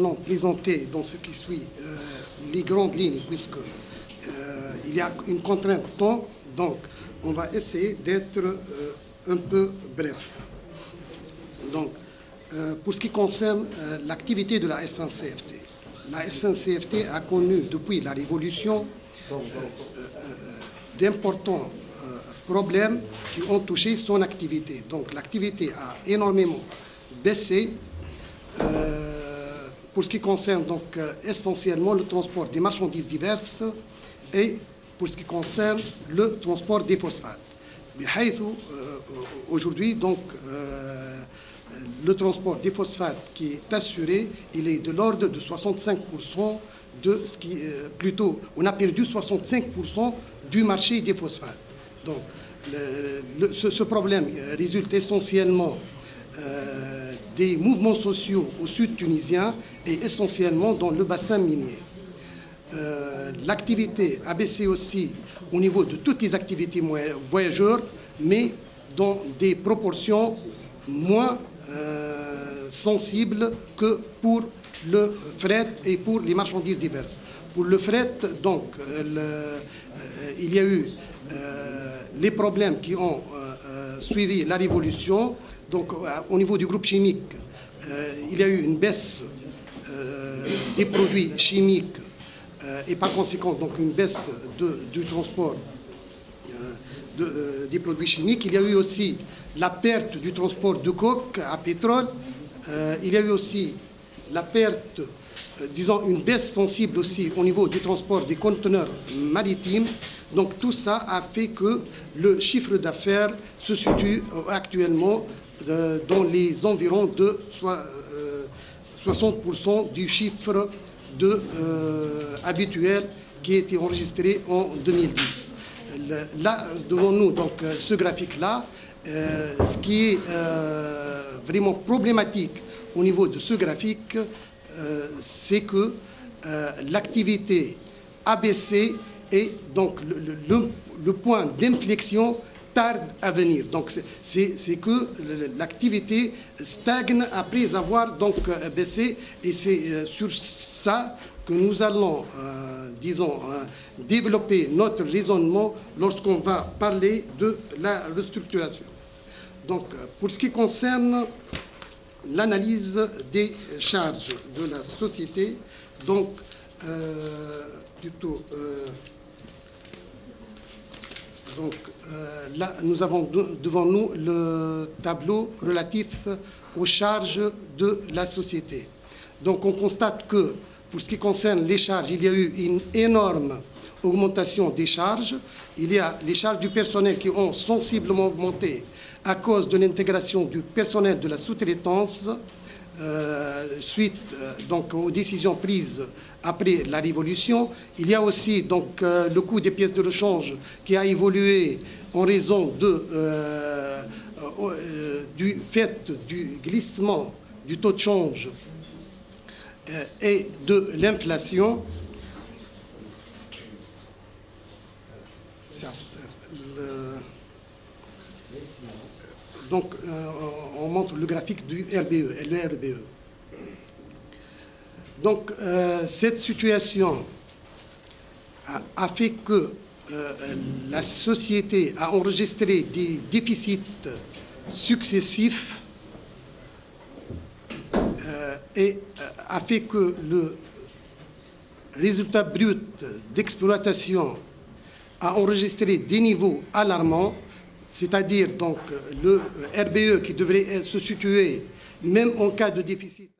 allons présenter dans ce qui suit les grandes lignes, puisque il y a une contrainte de temps, donc on va essayer d'être un peu bref. Donc, pour ce qui concerne l'activité de la SNCFT, la SNCFT a connu depuis la Révolution d'importants problèmes qui ont touché son activité. Donc l'activité a énormément baissé pour ce qui concerne donc essentiellement le transport des marchandises diverses et pour ce qui concerne le transport des phosphates. Aujourd'hui, donc, le transport des phosphates qui est assuré, il est de l'ordre de 65% de ce qui, plutôt, on a perdu 65% du marché des phosphates. Donc, ce problème résulte essentiellement des mouvements sociaux au sud tunisien et essentiellement dans le bassin minier. L'activité a baissé aussi au niveau de toutes les activités voyageurs, mais dans des proportions moins sensibles que pour le fret et pour les marchandises diverses. Pour le fret, donc, il y a eu les problèmes qui ont suivi la révolution. Donc, au niveau du groupe chimique, il y a eu une baisse des produits chimiques et par conséquent donc une baisse du transport des produits chimiques. Il y a eu aussi la perte du transport de coke à pétrole. Il y a eu aussi la perte, disons une baisse sensible aussi au niveau du transport des conteneurs maritimes. Donc tout ça a fait que le chiffre d'affaires se situe actuellement dans les environs de 60% du chiffre habituel qui a été enregistré en 2010. Là, devant nous, donc, ce graphique-là, ce qui est vraiment problématique au niveau de ce graphique, c'est que l'activité a baissé et donc le point d'inflexion tarde à venir. Donc c'est que l'activité stagne après avoir donc baissé et c'est sur ça que nous allons, disons, développer notre raisonnement lorsqu'on va parler de la restructuration. Donc, pour ce qui concerne l'analyse des charges de la société, donc, là, nous avons devant nous le tableau relatif aux charges de la société. Donc, on constate que, pour ce qui concerne les charges, il y a eu une énorme augmentation des charges. Il y a les charges du personnel qui ont sensiblement augmenté à cause de l'intégration du personnel de la sous-traitance suite donc, aux décisions prises après la Révolution. Il y a aussi donc, le coût des pièces de rechange qui a évolué en raison du fait du glissement du taux de change et de l'inflation. Donc, on montre le graphique du RBE, le RBE. Donc, cette situation a fait que la société a enregistré des déficits successifs et a fait que le résultat brut d'exploitation a enregistré des niveaux alarmants, c'est-à-dire donc le RBE qui devrait se situer même en cas de déficit.